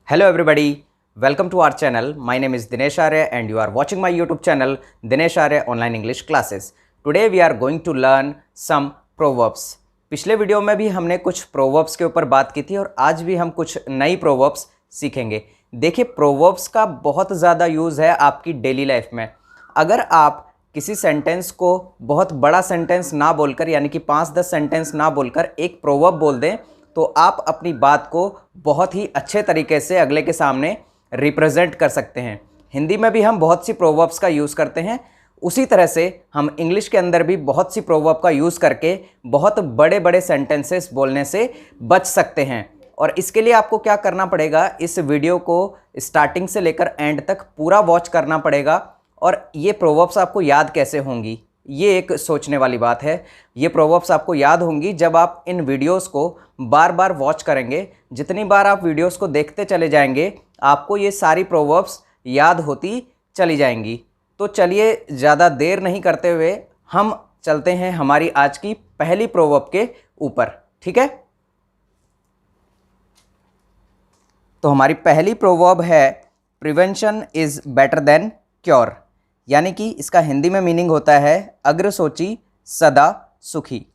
Hello everybody, welcome to our channel. My name is Dinesh Arya and you are watching my YouTube channel Dinesh Arya Online English Classes. Today we are going to learn some proverbs. पिछले video में भी हमने कुछ proverbs के ऊपर बात की थी और आज भी हम कुछ नई proverbs सीखेंगे। देखिए proverbs का बहुत ज़्यादा यूज़ है आपकी डेली लाइफ में। अगर आप किसी सेंटेंस को बहुत बड़ा सेंटेंस ना बोलकर यानी कि 5-10 सेंटेंस ना बोलकर एक प्रोवर्ब बोल दें तो आप अपनी बात को बहुत ही अच्छे तरीके से अगले के सामने रिप्रेजेंट कर सकते हैं। हिंदी में भी हम बहुत सी प्रोवर्ब्स का यूज़ करते हैं, उसी तरह से हम इंग्लिश के अंदर भी बहुत सी प्रोवर्ब का यूज़ करके बहुत बड़े बड़े सेंटेंसेस बोलने से बच सकते हैं। और इसके लिए आपको क्या करना पड़ेगा, इस वीडियो को स्टार्टिंग से लेकर एंड तक पूरा वॉच करना पड़ेगा। और ये प्रोवर्ब्स आपको याद कैसे होंगी, ये एक सोचने वाली बात है। ये प्रोवर्ब्स आपको याद होंगी जब आप इन वीडियोस को बार बार वॉच करेंगे। जितनी बार आप वीडियोस को देखते चले जाएंगे आपको ये सारी प्रोवर्ब्स याद होती चली जाएंगी। तो चलिए ज़्यादा देर नहीं करते हुए हम चलते हैं हमारी आज की पहली प्रोवर्ब के ऊपर, ठीक है। तो हमारी पहली प्रोवर्ब है prevention is better than cure, यानी कि इसका हिंदी में मीनिंग होता है अग्रसोची सदा सुखी।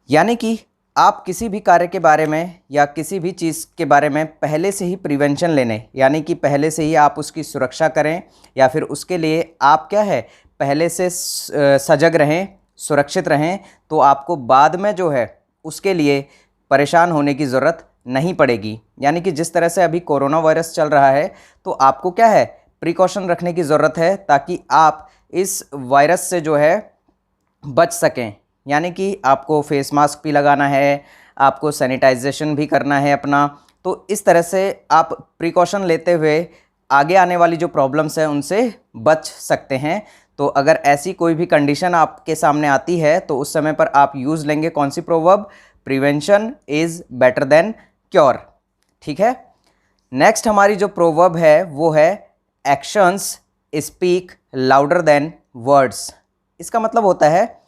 यानी कि आप किसी भी कार्य के बारे में या किसी भी चीज़ के बारे में पहले से ही प्रिवेंशन लेने, यानी कि पहले से ही आप उसकी सुरक्षा करें या फिर उसके लिए आप क्या है पहले से सजग रहें, सुरक्षित रहें, तो आपको बाद में जो है उसके लिए परेशान होने की ज़रूरत नहीं पड़ेगी। यानी कि जिस तरह से अभी कोरोना वायरस चल रहा है तो आपको क्या है प्रिकॉशन रखने की ज़रूरत है ताकि आप इस वायरस से जो है बच सकें। यानी कि आपको फेस मास्क भी लगाना है, आपको सैनिटाइजेशन भी करना है अपना। तो इस तरह से आप प्रिकॉशन लेते हुए आगे आने वाली जो प्रॉब्लम्स हैं उनसे बच सकते हैं। तो अगर ऐसी कोई भी कंडीशन आपके सामने आती है तो उस समय पर आप यूज़ लेंगे कौन सी proverb, prevention is better than cure, ठीक है। नेक्स्ट हमारी जो प्रोवर्ब है वो है actions speak louder than words. इसका मतलब होता है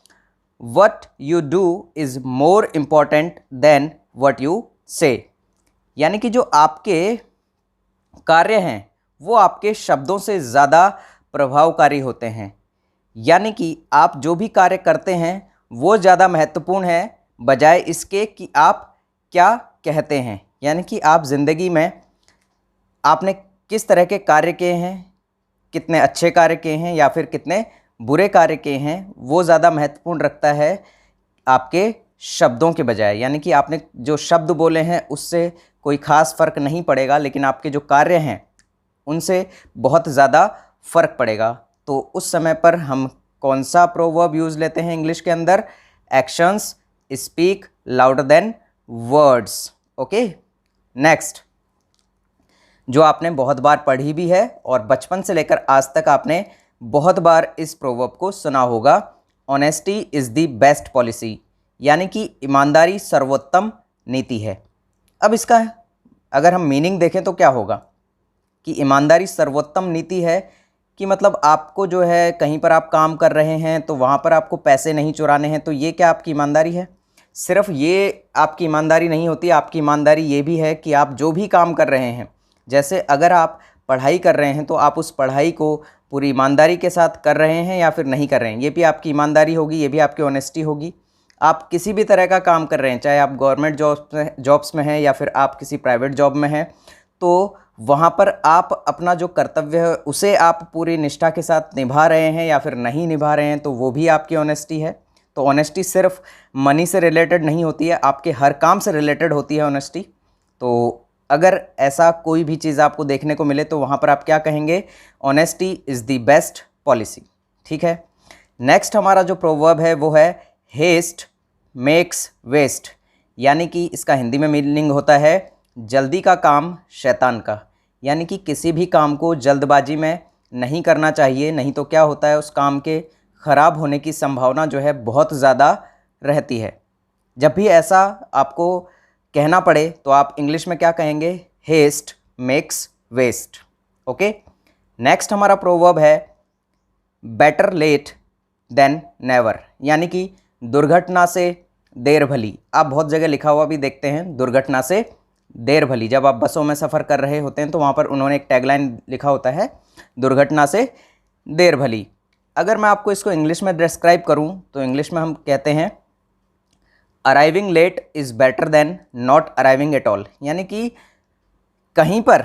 what you do is more important than what you say. यानी कि जो आपके कार्य हैं वो आपके शब्दों से ज़्यादा प्रभावकारी होते हैं। यानी कि आप जो भी कार्य करते हैं वो ज़्यादा महत्वपूर्ण है बजाय इसके कि आप क्या कहते हैं। यानी कि आप ज़िंदगी में आपने किस तरह के कार्य किए हैं, कितने अच्छे कार्य किए हैं या फिर कितने बुरे कार्य किए हैं, वो ज़्यादा महत्वपूर्ण रखता है आपके शब्दों के बजाय। यानी कि आपने जो शब्द बोले हैं उससे कोई ख़ास फ़र्क नहीं पड़ेगा, लेकिन आपके जो कार्य हैं उनसे बहुत ज़्यादा फ़र्क पड़ेगा। तो उस समय पर हम कौन सा प्रोवर्ब यूज़ लेते हैं इंग्लिश के अंदर, actions speak louder than words. Okay, next जो आपने बहुत बार पढ़ी भी है और बचपन से लेकर आज तक आपने बहुत बार इस प्रोवर्ब को सुना होगा, honesty is the best policy. यानी कि ईमानदारी सर्वोत्तम नीति है। अब इसका अगर हम मीनिंग देखें तो क्या होगा कि ईमानदारी सर्वोत्तम नीति है कि मतलब आपको जो है कहीं पर आप काम कर रहे हैं तो वहाँ पर आपको पैसे नहीं चुराने हैं, तो ये क्या आपकी ईमानदारी है। सिर्फ ये आपकी ईमानदारी नहीं होती, आपकी ईमानदारी ये भी है कि आप जो भी काम कर रहे हैं, जैसे अगर आप पढ़ाई कर रहे हैं तो आप उस पढ़ाई को पूरी ईमानदारी के साथ कर रहे हैं या फिर नहीं कर रहे हैं, ये भी आपकी ईमानदारी होगी, ये भी आपकी ऑनेस्टी होगी। आप किसी भी तरह का काम कर रहे हैं, चाहे आप गवर्नमेंट जॉब्स में हैं या फिर आप किसी प्राइवेट जॉब में हैं, तो वहाँ पर आप अपना जो कर्तव्य है उसे आप पूरी निष्ठा के साथ निभा रहे हैं या फिर नहीं निभा रहे हैं, तो वो भी आपकी ऑनेस्टी है। तो ऑनेस्टी सिर्फ मनी से रिलेटेड नहीं होती है, आपके हर काम से रिलेटेड होती है ऑनेस्टी। तो अगर ऐसा कोई भी चीज़ आपको देखने को मिले तो वहाँ पर आप क्या कहेंगे, honesty is the best policy, ठीक है। नेक्स्ट हमारा जो प्रोवर्ब है वो है हेस्ट मेक्स वेस्ट। यानी कि इसका हिंदी में मीनिंग होता है जल्दी का काम शैतान का। यानी कि किसी भी काम को जल्दबाजी में नहीं करना चाहिए, नहीं तो क्या होता है उस काम के ख़राब होने की संभावना जो है बहुत ज़्यादा रहती है। जब भी ऐसा आपको कहना पड़े तो आप इंग्लिश में क्या कहेंगे, haste makes waste. Okay, next हमारा प्रोवर्ब है बेटर लेट देन नेवर। यानी कि दुर्घटना से देर भली। आप बहुत जगह लिखा हुआ भी देखते हैं दुर्घटना से देर भली। जब आप बसों में सफ़र कर रहे होते हैं तो वहाँ पर उन्होंने एक टैगलाइन लिखा होता है, दुर्घटना से देर भली। अगर मैं आपको इसको इंग्लिश में डिस्क्राइब करूँ तो इंग्लिश में हम कहते हैं arriving late is better than not arriving at all. यानी कि कहीं पर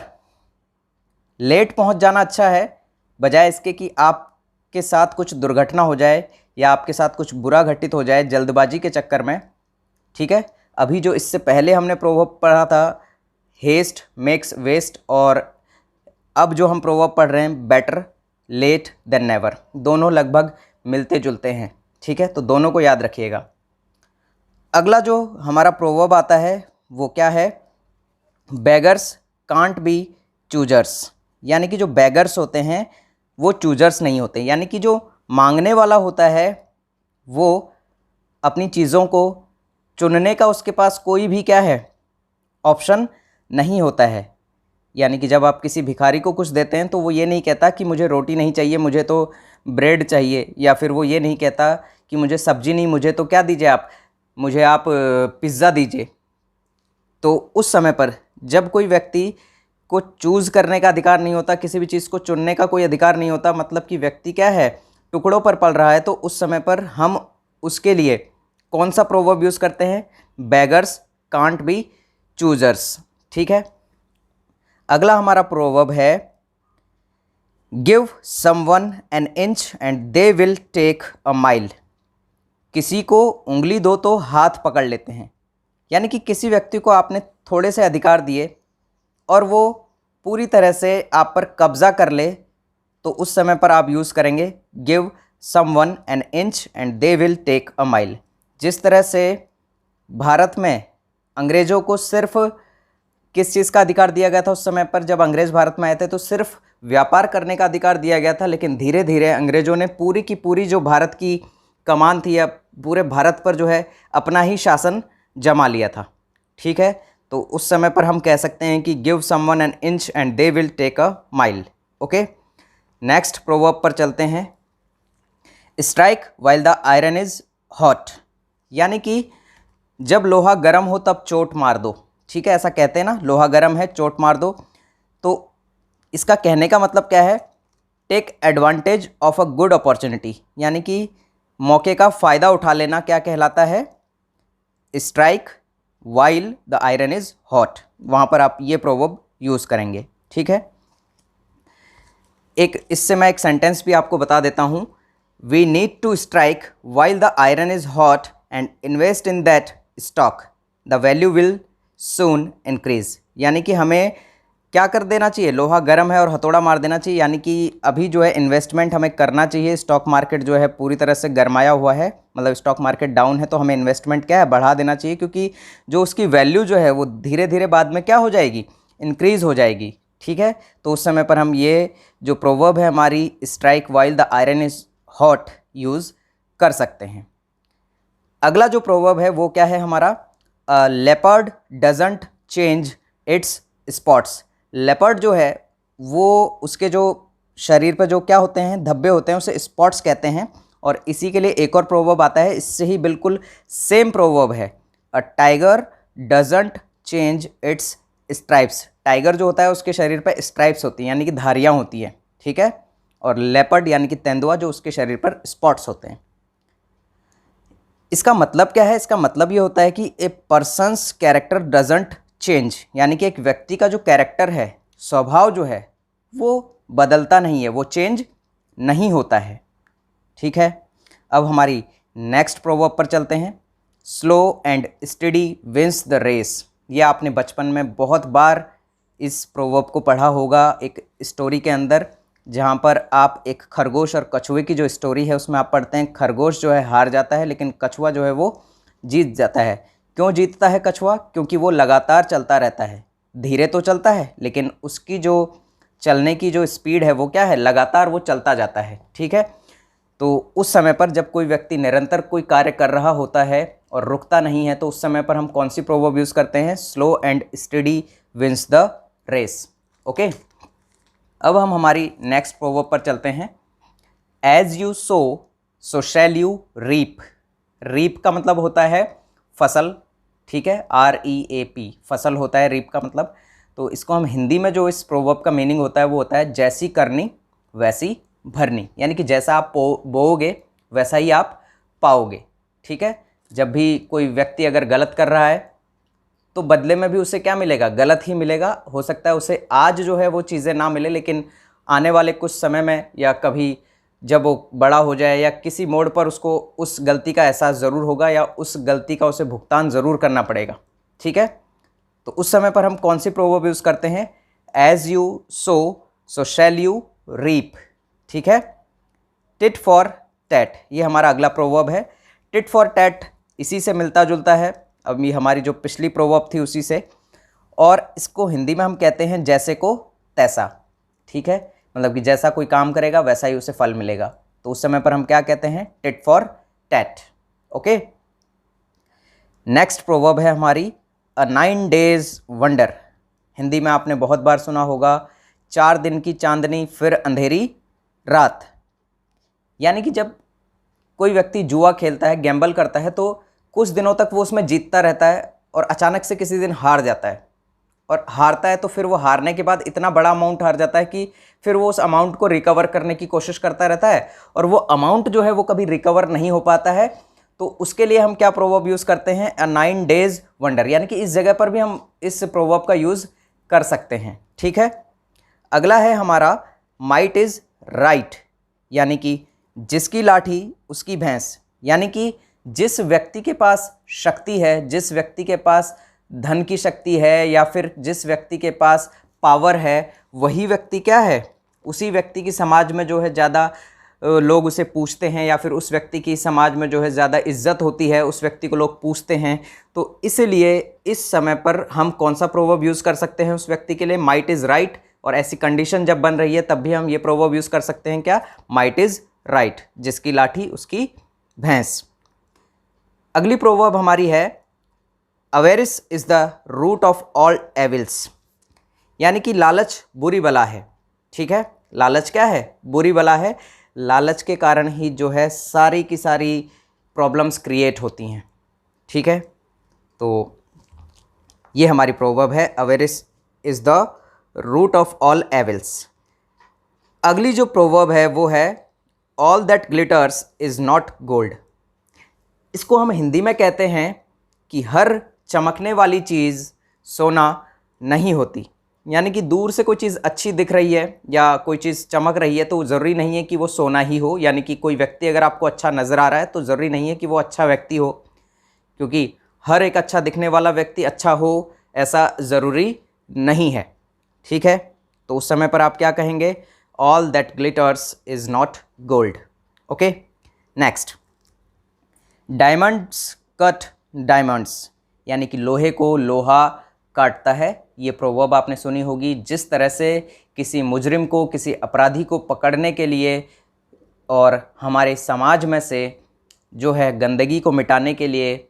लेट पहुंच जाना अच्छा है, बजाय इसके कि आपके साथ कुछ दुर्घटना हो जाए या आपके साथ कुछ बुरा घटित हो जाए जल्दबाजी के चक्कर में। ठीक है, अभी जो इससे पहले हमने प्रोवर्ब पढ़ा था हेस्ट मेक्स वेस्ट, और अब जो हम प्रोवर्ब पढ़ रहे हैं बेटर लेट देन नेवर, दोनों लगभग मिलते जुलते हैं। ठीक है, तो दोनों को याद रखिएगा। अगला जो हमारा प्रोवर्ब आता है वो क्या है, बेगर्स कांट बी चूजर्स। यानी कि जो बेगर्स होते हैं वो चूजर्स नहीं होते, यानी कि जो मांगने वाला होता है वो अपनी चीज़ों को चुनने का उसके पास कोई भी क्या है ऑप्शन नहीं होता है। यानी कि जब आप किसी भिखारी को कुछ देते हैं तो वो ये नहीं कहता कि मुझे रोटी नहीं चाहिए, मुझे तो ब्रेड चाहिए, या फिर वो ये नहीं कहता कि मुझे सब्जी नहीं, मुझे तो क्या दीजिए आप, मुझे आप पिज़्ज़ा दीजिए। तो उस समय पर जब कोई व्यक्ति को चूज़ करने का अधिकार नहीं होता, किसी भी चीज़ को चुनने का कोई अधिकार नहीं होता, मतलब कि व्यक्ति क्या है टुकड़ों पर पल रहा है, तो उस समय पर हम उसके लिए कौन सा प्रोवर्ब यूज़ करते हैं, बेगर्स कांट बी चूजर्स। ठीक है, अगला हमारा प्रोवर्ब है give someone an inch and they will take a mile. किसी को उंगली दो तो हाथ पकड़ लेते हैं। यानी कि किसी व्यक्ति को आपने थोड़े से अधिकार दिए और वो पूरी तरह से आप पर कब्ज़ा कर ले, तो उस समय पर आप यूज़ करेंगे give someone an inch and they will take a mile. जिस तरह से भारत में अंग्रेज़ों को सिर्फ किस चीज़ का अधिकार दिया गया था उस समय पर, जब अंग्रेज़ भारत में आए थे तो सिर्फ व्यापार करने का अधिकार दिया गया था, लेकिन धीरे धीरे अंग्रेज़ों ने पूरी की पूरी जो भारत की कमान थी या पूरे भारत पर जो है अपना ही शासन जमा लिया था। ठीक है, तो उस समय पर हम कह सकते हैं कि give someone an inch and they will take a mile. Okay, next proverb पर चलते हैं, strike while the iron is hot. यानी कि जब लोहा गर्म हो तब चोट मार दो। ठीक है, ऐसा कहते हैं ना, लोहा गर्म है चोट मार दो। तो इसका कहने का मतलब क्या है, take advantage of a good opportunity. यानी कि मौके का फ़ायदा उठा लेना क्या कहलाता है, strike while the iron is hot. वहाँ पर आप ये प्रोवर्ब यूज़ करेंगे। ठीक है, एक इससे मैं एक सेंटेंस भी आपको बता देता हूँ, we need to strike while the iron is hot and invest in that stock, the value will soon increase. यानी कि हमें क्या कर देना चाहिए, लोहा गर्म है और हथौड़ा मार देना चाहिए। यानी कि अभी जो है इन्वेस्टमेंट हमें करना चाहिए। स्टॉक मार्केट जो है पूरी तरह से गरमाया हुआ है, मतलब स्टॉक मार्केट डाउन है, तो हमें इन्वेस्टमेंट क्या है बढ़ा देना चाहिए, क्योंकि जो उसकी वैल्यू जो है वो धीरे धीरे बाद में क्या हो जाएगी, इंक्रीज़ हो जाएगी। ठीक है, तो उस समय पर हम ये जो प्रोवर्ब है हमारी strike while the iron is hot use कर सकते हैं। अगला जो प्रोवर्ब है वो क्या है हमारा, leopard doesn't change it's spots. Leopard जो है वो उसके जो शरीर पर जो क्या होते हैं धब्बे होते हैं उसे स्पॉट्स कहते हैं। और इसी के लिए एक और प्रोवर्ब आता है, इससे ही बिल्कुल सेम प्रोवर्ब है, a tiger doesn't change it's stripes. Tiger जो होता है उसके शरीर पर स्ट्राइप्स होती हैं, यानी कि धारियाँ होती हैं। ठीक है, और लेपर्ड यानी कि तेंदुआ जो उसके शरीर पर स्पॉट्स होते हैं। इसका मतलब क्या है, इसका मतलब ये होता है कि ए पर्सन्स कैरेक्टर डजंट चेंज। यानी कि एक व्यक्ति का जो कैरेक्टर है, स्वभाव जो है वो बदलता नहीं है, वो चेंज नहीं होता है। ठीक है, अब हमारी नेक्स्ट प्रोवर्ब पर चलते हैं, slow and steady wins the race. ये आपने बचपन में बहुत बार इस प्रोवर्ब को पढ़ा होगा एक स्टोरी के अंदर, जहाँ पर आप एक खरगोश और कछुए की जो स्टोरी है उसमें आप पढ़ते हैं खरगोश जो है हार जाता है, लेकिन कछुआ जो है वो जीत जाता है। क्यों जीतता है कछुआ, क्योंकि वो लगातार चलता रहता है। धीरे तो चलता है लेकिन उसकी जो चलने की जो स्पीड है वो क्या है, लगातार वो चलता जाता है। ठीक है, तो उस समय पर जब कोई व्यक्ति निरंतर कोई कार्य कर रहा होता है और रुकता नहीं है, तो उस समय पर हम कौन सी प्रोवर्ब यूज़ करते हैं, slow and steady wins the race. Okay, अब हम हमारी नेक्स्ट प्रोवर्ब पर चलते हैं, as you sow shall you reap. Reap का मतलब होता है फसल ठीक है, REAP फसल होता है, रीप का मतलब। तो इसको हम हिंदी में जो इस प्रोवर्ब का मीनिंग होता है वो होता है जैसी करनी वैसी भरनी, यानी कि जैसा आप बोओगे वैसा ही आप पाओगे। ठीक है, जब भी कोई व्यक्ति अगर गलत कर रहा है तो बदले में भी उसे क्या मिलेगा, गलत ही मिलेगा। हो सकता है उसे आज जो है वो चीज़ें ना मिले, लेकिन आने वाले कुछ समय में या कभी जब वो बड़ा हो जाए या किसी मोड़ पर उसको उस गलती का एहसास ज़रूर होगा या उस गलती का उसे भुगतान ज़रूर करना पड़ेगा। ठीक है, तो उस समय पर हम कौन सी प्रोवर्ब यूज़ करते हैं, as you sow shall you reap. ठीक है, टिट फॉर टैट ये हमारा अगला प्रोवर्ब है। टिट फॉर टैट इसी से मिलता जुलता है, अब ये हमारी जो पिछली प्रोवर्ब थी उसी से, और इसको हिंदी में हम कहते हैं जैसे को तैसा। ठीक है, मतलब कि जैसा कोई काम करेगा वैसा ही उसे फल मिलेगा, तो उस समय पर हम क्या कहते हैं, tit for tat. Okay, next proverb है हमारी अ 9 days वंडर। हिंदी में आपने बहुत बार सुना होगा, 4 दिन की चांदनी फिर अंधेरी रात। यानी कि जब कोई व्यक्ति जुआ खेलता है, गैम्बल करता है, तो कुछ दिनों तक वो उसमें जीतता रहता है और अचानक से किसी दिन हार जाता है, और हारता है तो फिर वो हारने के बाद इतना बड़ा अमाउंट हार जाता है कि फिर वो उस अमाउंट को रिकवर करने की कोशिश करता रहता है, और वो अमाउंट जो है वो कभी रिकवर नहीं हो पाता है। तो उसके लिए हम क्या प्रोवर्ब यूज़ करते हैं, अ 9 days वंडर, यानी कि इस जगह पर भी हम इस प्रोवर्ब का यूज़ कर सकते हैं। ठीक है, अगला है हमारा माइट इज़ राइट, यानी कि जिसकी लाठी उसकी भैंस। यानी कि जिस व्यक्ति के पास शक्ति है, जिस व्यक्ति के पास धन की शक्ति है, या फिर जिस व्यक्ति के पास पावर है, वही व्यक्ति क्या है, उसी व्यक्ति की समाज में जो है ज़्यादा लोग उसे पूछते हैं, या फिर उस व्यक्ति की समाज में जो है ज़्यादा इज्जत होती है, उस व्यक्ति को लोग पूछते हैं। तो इसलिए इस समय पर हम कौन सा प्रोवर्ब यूज़ कर सकते हैं उस व्यक्ति के लिए, माइट इज़ राइट। और ऐसी कंडीशन जब बन रही है तब भी हम ये प्रोवर्ब यूज़ कर सकते हैं, क्या, माइट इज़ राइट, जिसकी लाठी उसकी भैंस। अगली प्रोवर्ब हमारी है avarice is the root of all evils, यानी कि लालच बुरी बला है। ठीक है, लालच क्या है, बुरी बला है। लालच के कारण ही जो है सारी की सारी प्रॉब्लम्स क्रिएट होती हैं। ठीक है, तो ये हमारी प्रोवर्ब है, avarice is the root of all evils. अगली जो प्रोवर्ब है वो है all that glitters is not gold. इसको हम हिंदी में कहते हैं कि हर चमकने वाली चीज़ सोना नहीं होती। यानी कि दूर से कोई चीज़ अच्छी दिख रही है या कोई चीज़ चमक रही है तो ज़रूरी नहीं है कि वो सोना ही हो। यानी कि कोई व्यक्ति अगर आपको अच्छा नज़र आ रहा है तो ज़रूरी नहीं है कि वो अच्छा व्यक्ति हो, क्योंकि हर एक अच्छा दिखने वाला व्यक्ति अच्छा हो ऐसा ज़रूरी नहीं है। ठीक है, तो उस समय पर आप क्या कहेंगे, all that glitters is not gold. Okay, next, diamonds cut diamonds, यानी कि लोहे को लोहा काटता है। ये प्रोवर्ब आपने सुनी होगी। जिस तरह से किसी मुजरिम को, किसी अपराधी को पकड़ने के लिए और हमारे समाज में से जो है गंदगी को मिटाने के लिए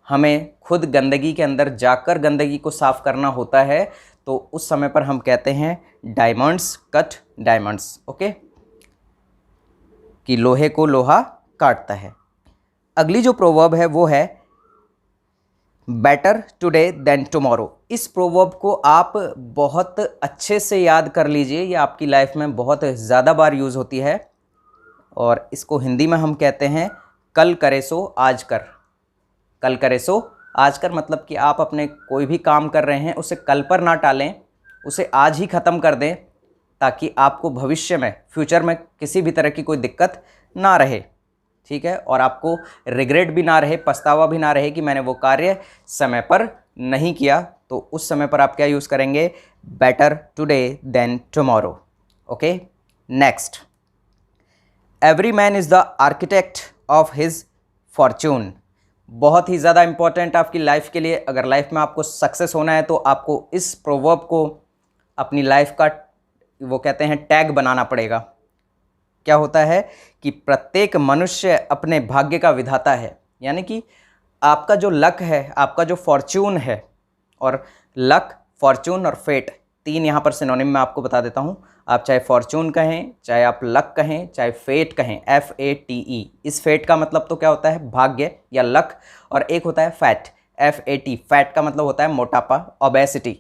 हमें खुद गंदगी के अंदर जाकर गंदगी को साफ़ करना होता है, तो उस समय पर हम कहते हैं डायमंड्स कट डायमंड्स। ओके, कि लोहे को लोहा काटता है। अगली जो प्रोवर्ब है वो है बेटर टुडे देन टुमारो। इस प्रोवर्ब को आप बहुत अच्छे से याद कर लीजिए, ये आपकी लाइफ में बहुत ज़्यादा बार यूज़ होती है, और इसको हिंदी में हम कहते हैं कल करे सो आज कर। कल करे सो आज कर मतलब कि आप अपने कोई भी काम कर रहे हैं उसे कल पर ना टालें, उसे आज ही ख़त्म कर दें, ताकि आपको भविष्य में, फ्यूचर में किसी भी तरह की कोई दिक्कत ना रहे। ठीक है, और आपको रिग्रेट भी ना रहे, पछतावा भी ना रहे कि मैंने वो कार्य समय पर नहीं किया। तो उस समय पर आप क्या यूज़ करेंगे, better today than tomorrow. Okay, next, every man is the architect of his fortune. बहुत ही ज़्यादा इंपॉर्टेंट आपकी लाइफ के लिए। अगर लाइफ में आपको सक्सेस होना है तो आपको इस प्रोवर्ब को अपनी लाइफ का, वो कहते हैं, टैग बनाना पड़ेगा। क्या होता है कि प्रत्येक मनुष्य अपने भाग्य का विधाता है। यानी कि आपका जो लक है, आपका जो फॉर्च्यून है, और लक, फॉर्च्यून और फेट, तीन यहाँ पर सिनोनिम में आपको बता देता हूँ। आप चाहे फॉर्च्यून कहें, चाहे आप लक कहें, चाहे फेट कहें, FATE। इस फेट का मतलब तो क्या होता है, भाग्य या लक, और एक होता है फैट। FAT, फैट का मतलब होता है मोटापा, ओबेसिटी,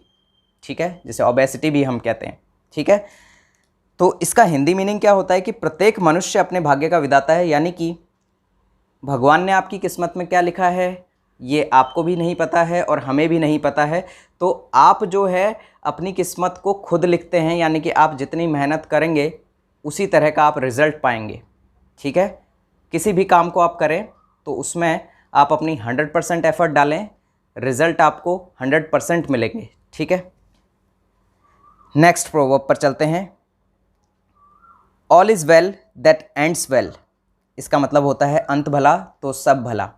ठीक है, जिसे ओबेसिटी भी हम कहते हैं, ठीक है। तो इसका हिंदी मीनिंग क्या होता है कि प्रत्येक मनुष्य अपने भाग्य का विधाता है, यानी कि भगवान ने आपकी किस्मत में क्या लिखा है ये आपको भी नहीं पता है और हमें भी नहीं पता है। तो आप जो है अपनी किस्मत को खुद लिखते हैं, यानी कि आप जितनी मेहनत करेंगे उसी तरह का आप रिज़ल्ट पाएंगे, ठीक है। किसी भी काम को आप करें तो उसमें आप अपनी 100% एफर्ट डालें, रिज़ल्ट आपको 100% मिलेंगे, ठीक है। नेक्स्ट प्रोवर्ब पर चलते हैं। All is well that ends well, इसका मतलब होता है अंत भला तो सब भला।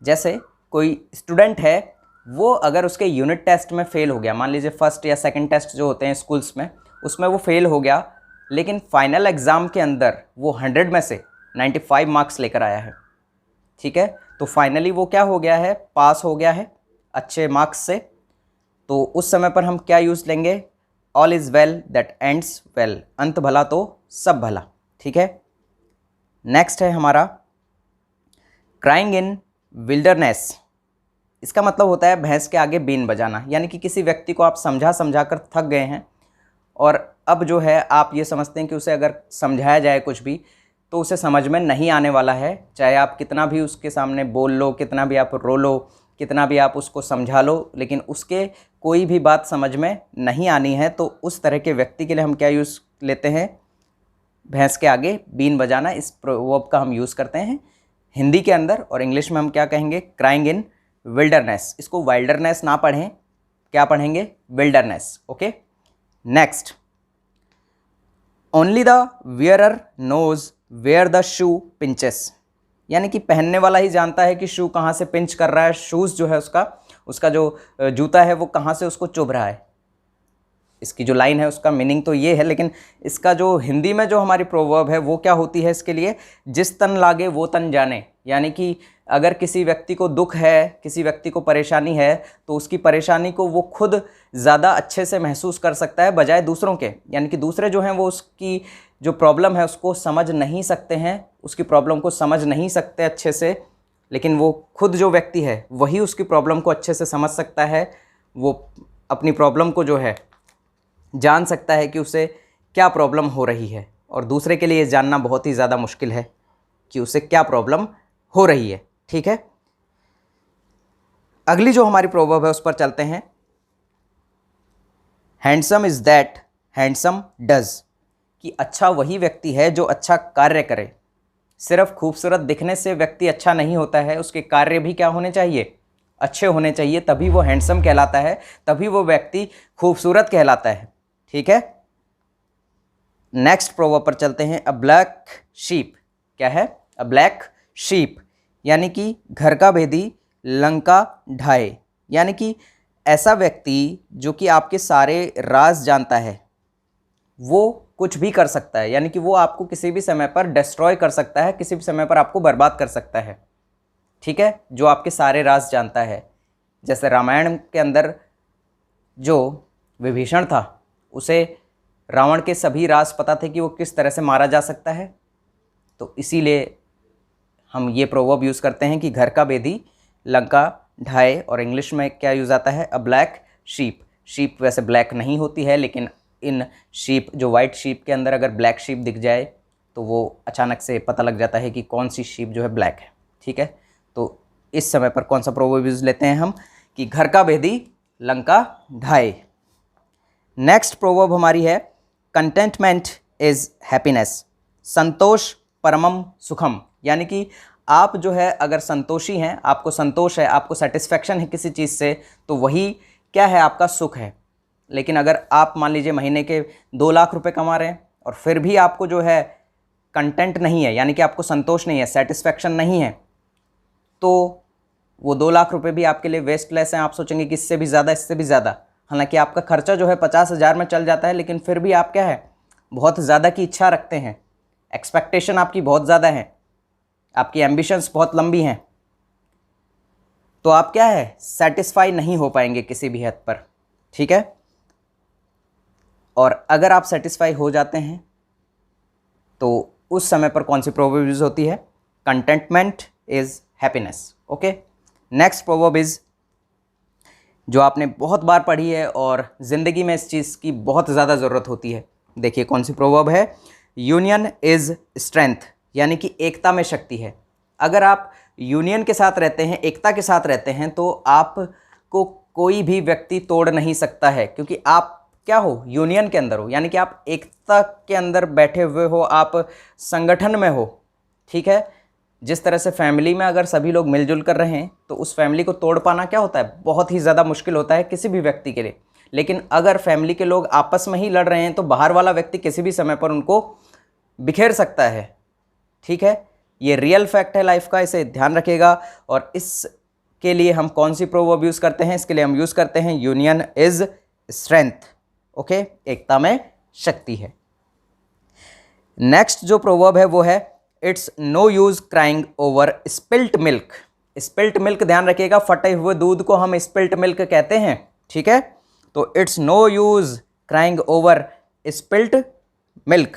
जैसे कोई स्टूडेंट है, वो अगर उसके यूनिट टेस्ट में फ़ेल हो गया, मान लीजिए फर्स्ट या सेकंड टेस्ट जो होते हैं स्कूल्स में, उसमें वो फ़ेल हो गया, लेकिन फाइनल एग्ज़ाम के अंदर वो 100 में से 95 मार्क्स लेकर आया है, ठीक है। तो फाइनली वो क्या हो गया है, पास हो गया है अच्छे मार्क्स से। तो उस समय पर हम क्या यूज़ लेंगे, all is well that ends well, अंत भला तो सब भला, ठीक है। नेक्स्ट है हमारा क्राइंग इन विल्डरनेस, इसका मतलब होता है भैंस के आगे बीन बजाना, यानी कि किसी व्यक्ति को आप समझा समझा कर थक गए हैं और अब जो है आप ये समझते हैं कि उसे अगर समझाया जाए कुछ भी तो उसे समझ में नहीं आने वाला है, चाहे आप कितना भी उसके सामने बोल लो, कितना भी आप रो लो, कितना भी आप उसको समझा लो, लेकिन उसके कोई भी बात समझ में नहीं आनी है। तो उस तरह के व्यक्ति के लिए हम क्या यूज़ लेते हैं, भैंस के आगे बीन बजाना, इस प्रोवर्ब का हम यूज़ करते हैं हिंदी के अंदर। और इंग्लिश में हम क्या कहेंगे, क्राइंग इन विल्डरनेस। इसको वाइल्डरनेस ना पढ़ें, क्या पढ़ेंगे, wilderness, okay. Next, only the wearer knows where the shoe pinches, यानी कि पहनने वाला ही जानता है कि शू कहाँ से पिंच कर रहा है, शूज़ जो है उसका जो जूता है वो कहाँ से उसको चुभ रहा है। इसकी जो लाइन है उसका मीनिंग तो ये है, लेकिन इसका जो हिंदी में जो हमारी प्रोवर्ब है वो क्या होती है इसके लिए, जिस तन लागे वो तन जाने, यानी कि अगर किसी व्यक्ति को दुख है, किसी व्यक्ति को परेशानी है, तो उसकी परेशानी को वो खुद ज़्यादा अच्छे से महसूस कर सकता है बजाय दूसरों के। यानी कि दूसरे जो हैं वो उसकी जो प्रॉब्लम है उसको समझ नहीं सकते हैं, उसकी प्रॉब्लम को समझ नहीं सकते अच्छे से, लेकिन वो खुद जो व्यक्ति है वही उसकी प्रॉब्लम को अच्छे से समझ सकता है। वो अपनी प्रॉब्लम को जो है जान सकता है कि उसे क्या प्रॉब्लम हो रही है, और दूसरे के लिए जानना बहुत ही ज़्यादा मुश्किल है कि उसे क्या प्रॉब्लम हो रही है, ठीक है। अगली जो हमारी प्रोवर्ब है उस पर चलते हैं। Handsome is that handsome does, कि अच्छा वही व्यक्ति है जो अच्छा कार्य करे। सिर्फ खूबसूरत दिखने से व्यक्ति अच्छा नहीं होता है, उसके कार्य भी क्या होने चाहिए, अच्छे होने चाहिए, तभी वो हैंडसम कहलाता है, तभी वो व्यक्ति खूबसूरत कहलाता है, ठीक है। नेक्स्ट प्रोवर्ब पर चलते हैं। अ ब्लैक शीप, क्या है, अ ब्लैक शीप, यानी कि घर का भेदी लंका ढाए, यानी कि ऐसा व्यक्ति जो कि आपके सारे राज जानता है वो कुछ भी कर सकता है, यानी कि वो आपको किसी भी समय पर डिस्ट्रॉय कर सकता है, किसी भी समय पर आपको बर्बाद कर सकता है, ठीक है, जो आपके सारे राज जानता है। जैसे रामायण के अंदर जो विभीषण था उसे रावण के सभी राज पता थे कि वो किस तरह से मारा जा सकता है, तो इसीलिए हम ये प्रोवर्ब यूज़ करते हैं कि घर का भेदी लंका ढाए। और इंग्लिश में क्या यूज़ आता है, अ ब्लैक शीप। शीप वैसे ब्लैक नहीं होती है, लेकिन इन शीप जो वाइट शीप के अंदर अगर ब्लैक शीप दिख जाए तो वो अचानक से पता लग जाता है कि कौन सी शीप जो है ब्लैक है, ठीक है। तो इस समय पर कौन सा प्रोवर्ब यूज़ लेते हैं हम, कि घर का भेदी लंका ढाए। नेक्स्ट प्रोवर्ब हमारी है कंटेंटमेंट इज़ हैप्पीनेस, संतोष परमम सुखम, यानी कि आप जो है अगर संतोषी हैं, आपको संतोष है, आपको सेटिस्फैक्शन है किसी चीज़ से, तो वही क्या है, आपका सुख है। लेकिन अगर आप मान लीजिए महीने के 2 लाख रुपए कमा रहे हैं और फिर भी आपको जो है कंटेंट नहीं है, यानी कि आपको संतोष नहीं है, सेटिस्फैक्शन नहीं है, तो वो 2 लाख रुपए भी आपके लिए वेस्टलेस हैं। आप सोचेंगे कि इससे भी ज़्यादा, इससे भी ज़्यादा, हालांकि आपका खर्चा जो है 50,000 में चल जाता है, लेकिन फिर भी आप क्या है, बहुत ज़्यादा की इच्छा रखते हैं, एक्सपेक्टेशन आपकी बहुत ज़्यादा है, आपकी एम्बिशंस बहुत लंबी हैं, तो आप क्या है, सेटिस्फाई नहीं हो पाएंगे किसी भी हद पर, ठीक है। और अगर आप सेटिस्फाई हो जाते हैं तो उस समय पर कौन सी प्रोवर्ब यूज होती है, contentment is happiness, okay. Next proverb is जो आपने बहुत बार पढ़ी है और ज़िंदगी में इस चीज़ की बहुत ज़्यादा ज़रूरत होती है। देखिए कौन सी प्रोवर्ब है, यूनियन इज़ स्ट्रेंथ, यानी कि एकता में शक्ति है। अगर आप यूनियन के साथ रहते हैं, एकता के साथ रहते हैं, तो आपको कोई भी व्यक्ति तोड़ नहीं सकता है, क्योंकि आप क्या हो, यूनियन के अंदर हो, यानी कि आप एकता के अंदर बैठे हुए हो, आप संगठन में हो। ठीक है, जिस तरह से फैमिली में अगर सभी लोग मिलजुल कर रहे हैं तो उस फैमिली को तोड़ पाना क्या होता है, बहुत ही ज़्यादा मुश्किल होता है किसी भी व्यक्ति के लिए। लेकिन अगर फैमिली के लोग आपस में ही लड़ रहे हैं तो बाहर वाला व्यक्ति किसी भी समय पर उनको बिखेर सकता है। ठीक है, ये रियल फैक्ट है लाइफ का, इसे ध्यान रखिएगा। और इसके लिए हम कौन सी प्रोवर्ब यूज़ करते हैं, इसके लिए हम यूज़ करते हैं यूनियन इज़ स्ट्रेंथ। ओके, एकता में शक्ति है। नेक्स्ट जो प्रोवर्ब है वो है it's no use crying over spilt milk. Spilt milk ध्यान रखिएगा, फटे हुए दूध को हम स्पिल्ट मिल्क कहते हैं। ठीक है, तो it's no use crying over spilt milk.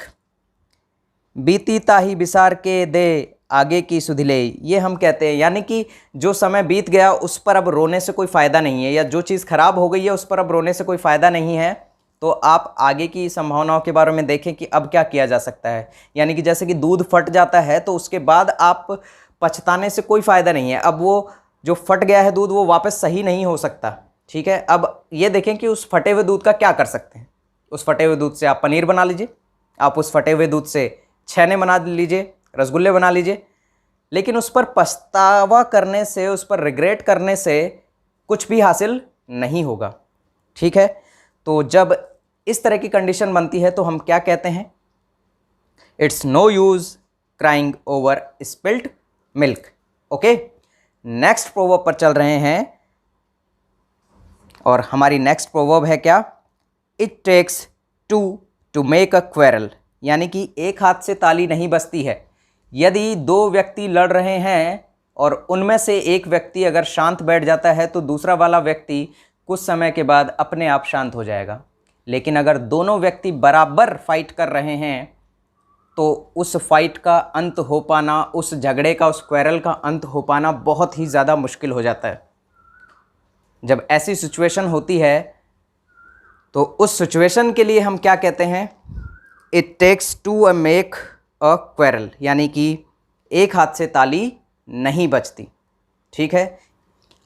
बीती ताही बिसार के दे आगे की सुधिले, ये हम कहते हैं, यानी कि जो समय बीत गया उस पर अब रोने से कोई फ़ायदा नहीं है, या जो चीज़ खराब हो गई है उस पर अब रोने से कोई फ़ायदा नहीं है। तो आप आगे की संभावनाओं के बारे में देखें कि अब क्या किया जा सकता है। यानी कि जैसे कि दूध फट जाता है तो उसके बाद आप पछताने से कोई फ़ायदा नहीं है, अब वो जो फट गया है दूध वो वापस सही नहीं हो सकता। ठीक है, अब ये देखें कि उस फटे हुए दूध का क्या कर सकते हैं। उस फटे हुए दूध से आप पनीर बना लीजिए, आप उस फटे हुए दूध से छेने बना लीजिए, रसगुल्ले बना लीजिए, लेकिन उस पर पछतावा करने से, उस पर रिग्रेट करने से कुछ भी हासिल नहीं होगा। ठीक है, तो जब इस तरह की कंडीशन बनती है तो हम क्या कहते हैं, it's no use crying over spilt milk. Okay, next proverb पर चल रहे हैं और हमारी नेक्स्ट प्रोवर्ब है क्या, it takes two to make a quarrel, यानी कि एक हाथ से ताली नहीं बजती है। यदि दो व्यक्ति लड़ रहे हैं और उनमें से एक व्यक्ति अगर शांत बैठ जाता है तो दूसरा वाला व्यक्ति कुछ समय के बाद अपने आप शांत हो जाएगा। लेकिन अगर दोनों व्यक्ति बराबर फाइट कर रहे हैं तो उस फाइट का अंत हो पाना, उस झगड़े का, उस क्वेरल का अंत हो पाना बहुत ही ज़्यादा मुश्किल हो जाता है। जब ऐसी सिचुएशन होती है तो उस सिचुएशन के लिए हम क्या कहते हैं, it takes two make a quarrel, यानी कि एक हाथ से ताली नहीं बजती। ठीक है,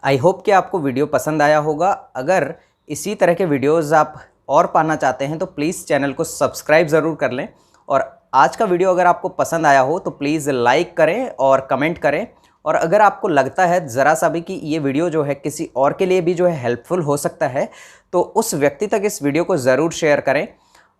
आई होप कि आपको वीडियो पसंद आया होगा। अगर इसी तरह के वीडियोज़ आप और पाना चाहते हैं तो प्लीज़ चैनल को सब्सक्राइब ज़रूर कर लें। और आज का वीडियो अगर आपको पसंद आया हो तो प्लीज़ लाइक करें और कमेंट करें। और अगर आपको लगता है ज़रा सा भी कि ये वीडियो जो है किसी और के लिए भी जो है हेल्पफुल हो सकता है तो उस व्यक्ति तक इस वीडियो को ज़रूर शेयर करें।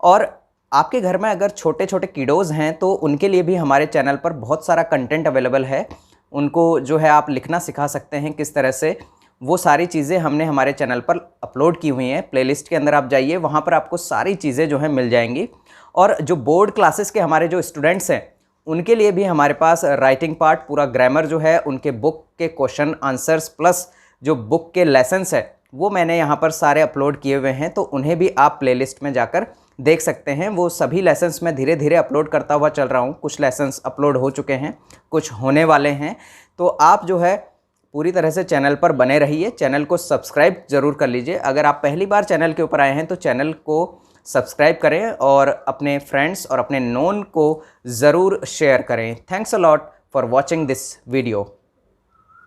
और आपके घर में अगर छोटे छोटे किडोज़ हैं तो उनके लिए भी हमारे चैनल पर बहुत सारा कंटेंट अवेलेबल है। उनको जो है आप लिखना सिखा सकते हैं किस तरह से, वो सारी चीज़ें हमने हमारे चैनल पर अपलोड की हुई हैं। प्लेलिस्ट के अंदर आप जाइए, वहाँ पर आपको सारी चीज़ें जो हैं मिल जाएंगी। और जो बोर्ड क्लासेस के हमारे जो स्टूडेंट्स हैं उनके लिए भी हमारे पास राइटिंग पार्ट, पूरा ग्रामर जो है, उनके बुक के क्वेश्चन आंसर्स प्लस जो बुक के लेसन्स है वो मैंने यहाँ पर सारे अपलोड किए हुए हैं। तो उन्हें भी आप प्लेलिस्ट में जाकर देख सकते हैं। वो सभी लेसन्स मैं धीरे धीरे अपलोड करता हुआ चल रहा हूँ। कुछ लेसन्स अपलोड हो चुके हैं, कुछ होने वाले हैं। तो आप जो है पूरी तरह से चैनल पर बने रहिए, चैनल को सब्सक्राइब ज़रूर कर लीजिए। अगर आप पहली बार चैनल के ऊपर आए हैं तो चैनल को सब्सक्राइब करें और अपने फ्रेंड्स और अपने नोन को ज़रूर शेयर करें। Thanks a lot for watching this video.